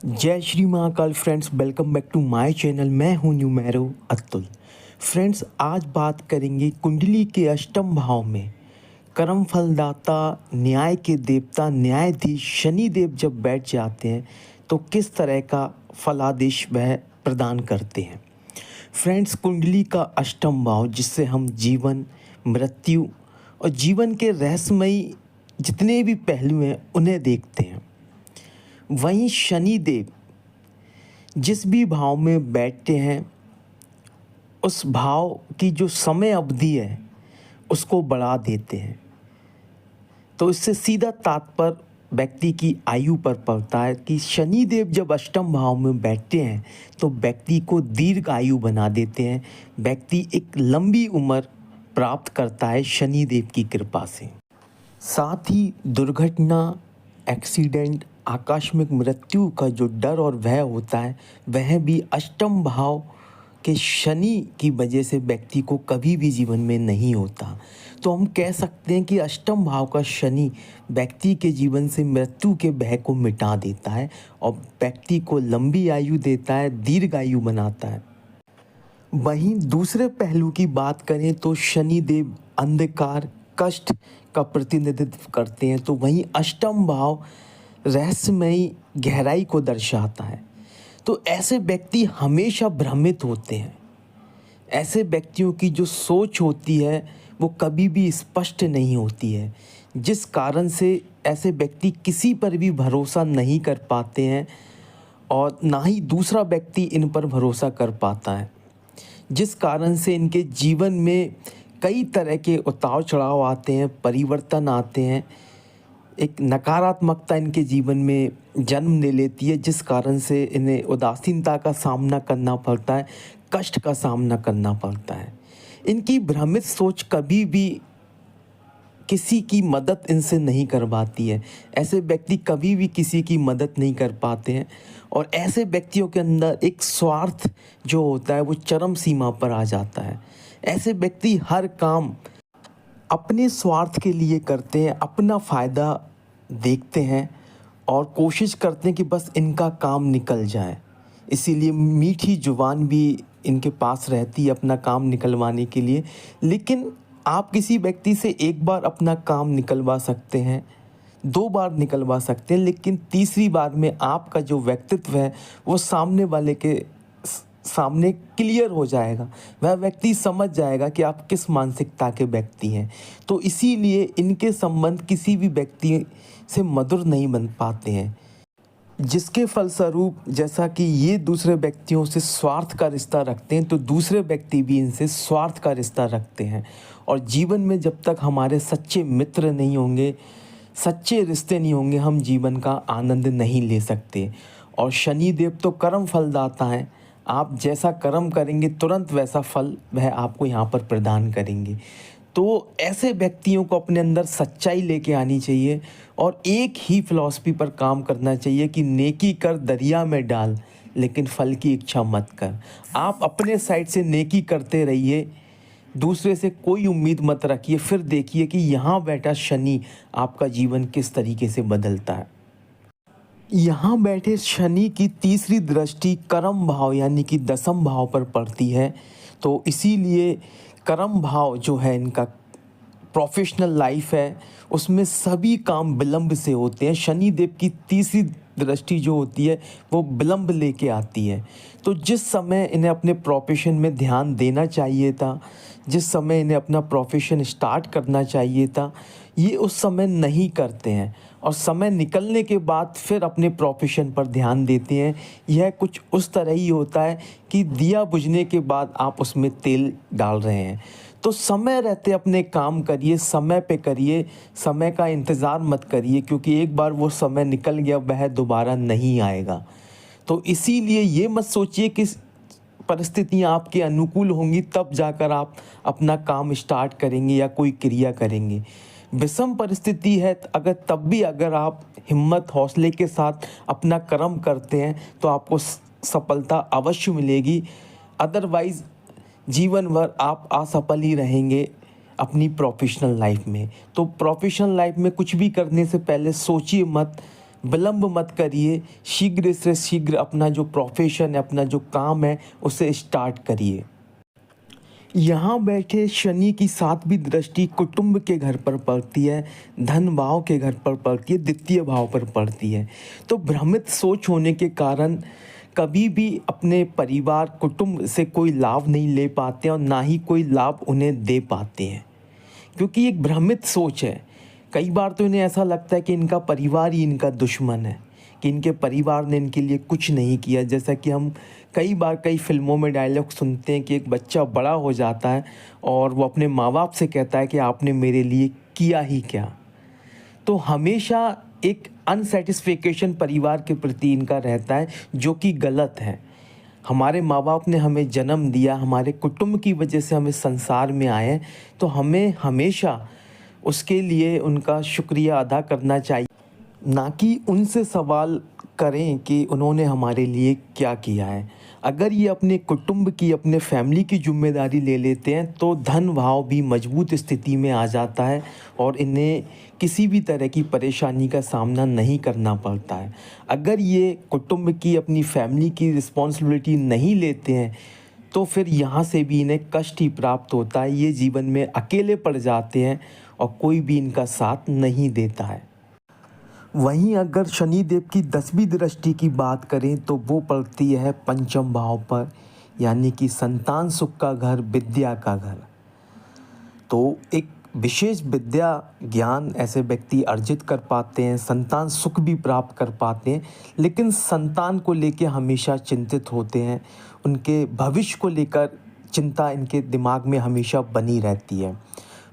जय Shri Mahakal friends, welcome back to my channel. मैं हूं न्यूमेरो अतुल। फ्रेंड्स, आज बात करेंगे कुंडली के अष्टम भाव में कर्म फलदाता, न्याय के देवता, न्यायाधीश शनिदेव जब बैठ जाते हैं तो किस तरह का फलादेश वह प्रदान करते हैं। फ्रेंड्स, कुंडली का अष्टम भाव जिससे हम जीवन, मृत्यु और जीवन के रहस्यमयी जितने भी पहलू हैं उन्हें देखते हैं। वहीं शनिदेव जिस भी भाव में बैठते हैं उस भाव की जो समय अवधि है उसको बढ़ा देते हैं। तो इससे सीधा तात्पर्य व्यक्ति की आयु पर पड़ता है कि शनिदेव जब अष्टम भाव में बैठते हैं तो व्यक्ति को दीर्घ आयु बना देते हैं। व्यक्ति एक लंबी उम्र प्राप्त करता है शनिदेव की कृपा से। साथ ही दुर्घटना, एक्सीडेंट, आकस्मिक मृत्यु का जो डर और भय होता है वह भी अष्टम भाव के शनि की वजह से व्यक्ति को कभी भी जीवन में नहीं होता। तो हम कह सकते हैं कि अष्टम भाव का शनि व्यक्ति के जीवन से मृत्यु के भय को मिटा देता है और व्यक्ति को लंबी आयु देता है, दीर्घ आयु बनाता है। वहीं दूसरे पहलू की बात करें तो शनिदेव अंधकार, कष्ट का प्रतिनिधित्व करते हैं। तो वहीं अष्टम भाव रहस्यमयी गहराई को दर्शाता है। तो ऐसे व्यक्ति हमेशा भ्रमित होते हैं। ऐसे व्यक्तियों की जो सोच होती है वो कभी भी स्पष्ट नहीं होती है, जिस कारण से ऐसे व्यक्ति किसी पर भी भरोसा नहीं कर पाते हैं और ना ही दूसरा व्यक्ति इन पर भरोसा कर पाता है, जिस कारण से इनके जीवन में कई तरह के उतार चढ़ाव आते हैं, परिवर्तन आते हैं। एक नकारात्मकता इनके जीवन में जन्म ले लेती है, जिस कारण से इन्हें उदासीनता का सामना करना पड़ता है, कष्ट का सामना करना पड़ता है। इनकी भ्रमित सोच कभी भी किसी की मदद इनसे नहीं करवाती है। ऐसे व्यक्ति कभी भी किसी की मदद नहीं कर पाते हैं और ऐसे व्यक्तियों के अंदर एक स्वार्थ जो होता है वो चरम सीमा पर आ जाता है। ऐसे व्यक्ति हर काम अपने स्वार्थ के लिए करते हैं, अपना फ़ायदा देखते हैं और कोशिश करते हैं कि बस इनका काम निकल जाए। इसीलिए मीठी ज़ुबान भी इनके पास रहती है अपना काम निकलवाने के लिए। लेकिन आप किसी व्यक्ति से एक बार अपना काम निकलवा सकते हैं, 2 बार निकलवा सकते हैं, लेकिन तीसरी बार में आपका जो व्यक्तित्व है वो सामने वाले के सामने क्लियर हो जाएगा। वह व्यक्ति समझ जाएगा कि आप किस मानसिकता के व्यक्ति हैं। तो इसीलिए इनके संबंध किसी भी व्यक्ति से मधुर नहीं बन पाते हैं, जिसके फलस्वरूप जैसा कि ये दूसरे व्यक्तियों से स्वार्थ का रिश्ता रखते हैं तो दूसरे व्यक्ति भी इनसे स्वार्थ का रिश्ता रखते हैं। और जीवन में जब तक हमारे सच्चे मित्र नहीं होंगे, सच्चे रिश्ते नहीं होंगे, हम जीवन का आनंद नहीं ले सकते। और शनिदेव तो कर्म फलदाता हैं। आप जैसा कर्म करेंगे तुरंत वैसा फल वह आपको यहाँ पर प्रदान करेंगे। तो ऐसे व्यक्तियों को अपने अंदर सच्चाई लेके आनी चाहिए और एक ही फिलॉसफी पर काम करना चाहिए कि नेकी कर दरिया में डाल, लेकिन फल की इच्छा मत कर। आप अपने साइड से नेकी करते रहिए, दूसरे से कोई उम्मीद मत रखिए। फिर देखिए कि यहाँ बैठा शनि आपका जीवन किस तरीके से बदलता है। यहाँ बैठे शनि की तीसरी दृष्टि कर्म भाव यानी कि दसम भाव पर पड़ती है। तो इसीलिए कर्म भाव जो है इनका प्रोफेशनल लाइफ है उसमें सभी काम विलंब से होते हैं। शनिदेव की तीसरी दृष्टि जो होती है वो विलंब लेके आती है। तो जिस समय इन्हें अपने प्रोफेशन में ध्यान देना चाहिए था, जिस समय इन्हें अपना प्रोफेशन स्टार्ट करना चाहिए था, ये उस समय नहीं करते हैं और समय निकलने के बाद फिर अपने प्रोफेशन पर ध्यान देते हैं। यह कुछ उस तरह ही होता है कि दिया बुझने के बाद आप उसमें तेल डाल रहे हैं। तो समय रहते अपने काम करिए, समय पे करिए, समय का इंतज़ार मत करिए, क्योंकि एक बार वो समय निकल गया वह दोबारा नहीं आएगा। तो इसीलिए ये मत सोचिए कि परिस्थितियाँ आपके अनुकूल होंगी तब जाकर आप अपना काम स्टार्ट करेंगे या कोई क्रिया करेंगे। विषम परिस्थिति है तब भी अगर आप हिम्मत हौसले के साथ अपना कर्म करते हैं तो आपको सफलता अवश्य मिलेगी। अदरवाइज़ जीवन भर आप असफल ही रहेंगे अपनी प्रोफेशनल लाइफ में। तो प्रोफेशनल लाइफ में कुछ भी करने से पहले सोचिए मत, विलंब मत करिए, शीघ्र से शीघ्र अपना जो प्रोफेशन है, अपना जो काम है उसे स्टार्ट करिए। यहाँ बैठे शनि की 7वीं दृष्टि कुटुंब के घर पर पड़ती है, धन भाव के घर पर पड़ती है, द्वितीय भाव पर पड़ती है। तो भ्रमित सोच होने के कारण कभी भी अपने परिवार कुटुंब से कोई लाभ नहीं ले पाते और ना ही कोई लाभ उन्हें दे पाते हैं, क्योंकि एक भ्रमित सोच है। कई बार तो इन्हें ऐसा लगता है कि इनका परिवार ही इनका दुश्मन है, कि इनके परिवार ने इनके लिए कुछ नहीं किया। जैसा कि हम कई बार कई फिल्मों में डायलॉग सुनते हैं कि एक बच्चा बड़ा हो जाता है और वो अपने माँ बाप से कहता है कि आपने मेरे लिए किया ही क्या। तो हमेशा एक अनसेटिस्फेक्शन परिवार के प्रति इनका रहता है, जो कि गलत है। हमारे माँ बाप ने हमें जन्म दिया, हमारे कुटुंब की वजह से हमें संसार में आए, तो हमें हमेशा उसके लिए उनका शुक्रिया अदा करना चाहिए, ना कि उनसे सवाल करें कि उन्होंने हमारे लिए क्या किया है। अगर ये अपने कुटुंब की, अपने फैमिली की जिम्मेदारी ले लेते हैं तो धन भाव भी मजबूत स्थिति में आ जाता है और इन्हें किसी भी तरह की परेशानी का सामना नहीं करना पड़ता है। अगर ये कुटुंब की, अपनी फैमिली की रिस्पॉन्सिबिलिटी नहीं लेते हैं तो फिर यहाँ से भी इन्हें कष्ट ही प्राप्त होता है। ये जीवन में अकेले पड़ जाते हैं और कोई भी इनका साथ नहीं देता है। वहीं अगर शनिदेव की 10वीं दृष्टि की बात करें तो वो पड़ती है पंचम भाव पर, यानी कि संतान सुख का घर, विद्या का घर। तो एक विशेष विद्या ज्ञान ऐसे व्यक्ति अर्जित कर पाते हैं, संतान सुख भी प्राप्त कर पाते हैं, लेकिन संतान को लेकर हमेशा चिंतित होते हैं। उनके भविष्य को लेकर चिंता इनके दिमाग में हमेशा बनी रहती है।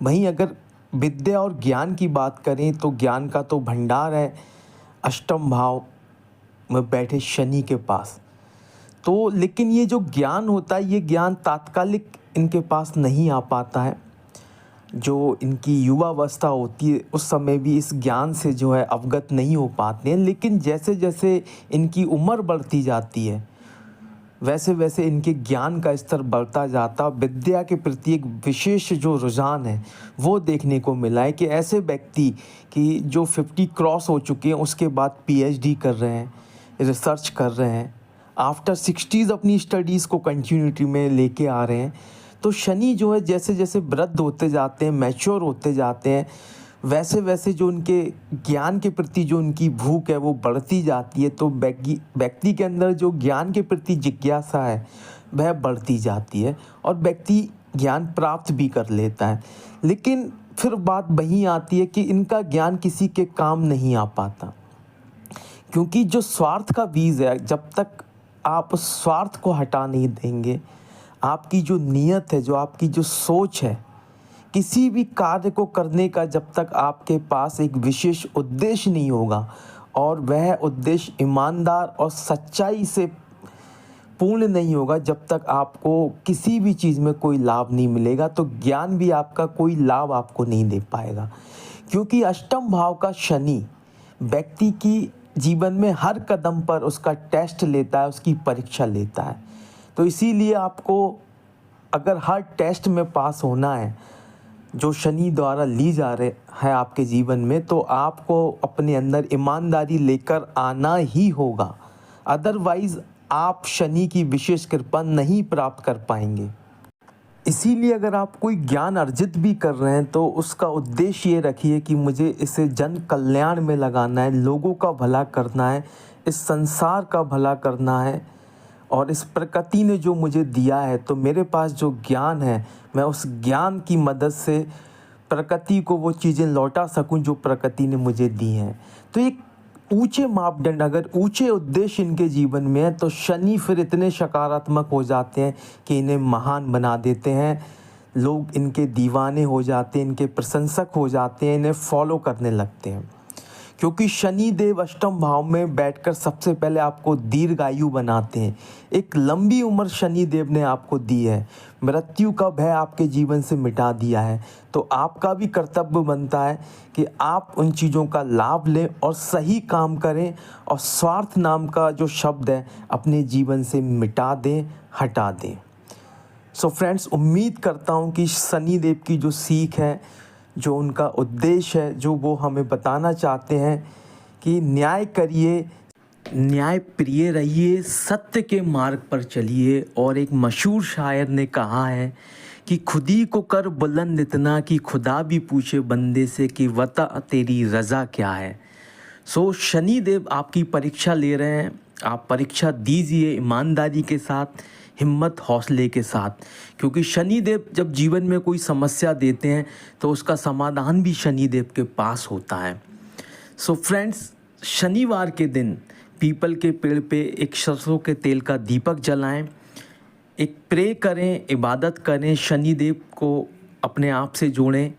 वहीं अगर विद्या और ज्ञान की बात करें तो ज्ञान का तो भंडार है अष्टम भाव में बैठे शनि के पास। तो लेकिन ये जो ज्ञान होता है, ये ज्ञान तात्कालिक इनके पास नहीं आ पाता है। जो इनकी युवावस्था होती है उस समय भी इस ज्ञान से जो है अवगत नहीं हो पाते हैं, लेकिन जैसे जैसे इनकी उम्र बढ़ती जाती है वैसे वैसे इनके ज्ञान का स्तर बढ़ता जाता। विद्या के प्रति एक विशेष जो रुझान है वो देखने को मिला है कि ऐसे व्यक्ति कि जो 50 क्रॉस हो चुके हैं उसके बाद पीएचडी कर रहे हैं, रिसर्च कर रहे हैं, आफ्टर 60s अपनी स्टडीज़ को कंटिन्यूटी में लेके आ रहे हैं। तो शनि जो है जैसे जैसे वृद्ध होते जाते हैं, मैच्योर होते जाते हैं, वैसे वैसे जो उनके ज्ञान के प्रति जो उनकी भूख है वो बढ़ती जाती है। तो व्यक्ति के अंदर जो ज्ञान के प्रति जिज्ञासा है वह बढ़ती जाती है और व्यक्ति ज्ञान प्राप्त भी कर लेता है। लेकिन फिर बात वहीं आती है कि इनका ज्ञान किसी के काम नहीं आ पाता, क्योंकि जो स्वार्थ का बीज है, जब तक आप उस स्वार्थ को हटा नहीं देंगे, आपकी जो नीयत है, जो आपकी जो सोच है किसी भी कार्य को करने का, जब तक आपके पास एक विशेष उद्देश्य नहीं होगा और वह उद्देश्य ईमानदार और सच्चाई से पूर्ण नहीं होगा, जब तक आपको किसी भी चीज़ में कोई लाभ नहीं मिलेगा, तो ज्ञान भी आपका कोई लाभ आपको नहीं दे पाएगा। क्योंकि अष्टम भाव का शनि व्यक्ति की जीवन में हर कदम पर उसका टेस्ट लेता है, उसकी परीक्षा लेता है। तो इसीलिए आपको अगर हर टेस्ट में पास होना है जो शनि द्वारा ली जा रहे है आपके जीवन में, तो आपको अपने अंदर ईमानदारी लेकर आना ही होगा। अदरवाइज़ आप शनि की विशेष कृपा नहीं प्राप्त कर पाएंगे। इसीलिए अगर आप कोई ज्ञान अर्जित भी कर रहे हैं तो उसका उद्देश्य ये रखिए कि मुझे इसे जन कल्याण में लगाना है, लोगों का भला करना है, इस संसार का भला करना है और इस प्रकृति ने जो मुझे दिया है, तो मेरे पास जो ज्ञान है मैं उस ज्ञान की मदद से प्रकृति को वो चीज़ें लौटा सकूं जो प्रकृति ने मुझे दी हैं। तो एक ऊंचे मापदंड, अगर ऊंचे उद्देश्य इनके जीवन में है तो शनि फिर इतने सकारात्मक हो जाते हैं कि इन्हें महान बना देते हैं। लोग इनके दीवाने हो जाते हैं, इनके प्रशंसक हो जाते हैं, इन्हें फॉलो करने लगते हैं। क्योंकि शनि देव अष्टम भाव में बैठकर सबसे पहले आपको दीर्घायु बनाते हैं। एक लंबी उम्र शनि देव ने आपको दी है, मृत्यु का भय आपके जीवन से मिटा दिया है। तो आपका भी कर्तव्य बनता है कि आप उन चीज़ों का लाभ लें और सही काम करें और स्वार्थ नाम का जो शब्द है अपने जीवन से मिटा दें, हटा दें। सो फ्रेंड्स, उम्मीद करता हूँ कि शनि देव की जो सीख है, जो उनका उद्देश्य है, जो वो हमें बताना चाहते हैं कि न्याय करिए, न्याय प्रिय रहिए, सत्य के मार्ग पर चलिए। और एक मशहूर शायर ने कहा है कि खुदी को कर बुलंद इतना कि खुदा भी पूछे बंदे से कि वता तेरी रज़ा क्या है। सो शनिदेव आपकी परीक्षा ले रहे हैं, आप परीक्षा दीजिए ईमानदारी के साथ, हिम्मत हौसले के साथ, क्योंकि शनिदेव जब जीवन में कोई समस्या देते हैं तो उसका समाधान भी शनिदेव के पास होता है। सो फ्रेंड्स, शनिवार के दिन पीपल के पेड़ पे एक सरसों के तेल का दीपक जलाएं, एक प्रे करें, इबादत करें, शनिदेव को अपने आप से जोड़ें,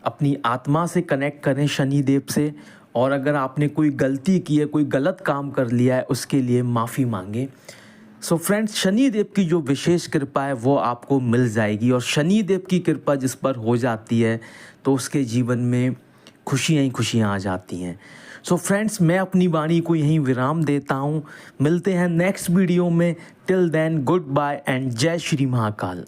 अपनी आत्मा से कनेक्ट करें शनिदेव से। और अगर आपने कोई गलती की है, कोई गलत काम कर लिया है, उसके लिए माफ़ी मांगें। सो फ्रेंड्स, शनिदेव की जो विशेष कृपा है वो आपको मिल जाएगी, और शनिदेव की कृपा जिस पर हो जाती है तो उसके जीवन में खुशियाँ ही खुशियाँ आ जाती हैं। सो फ्रेंड्स, मैं अपनी वाणी को यहीं विराम देता हूँ। मिलते हैं नेक्स्ट वीडियो में। Till then, goodbye and जय श्री महाकाल।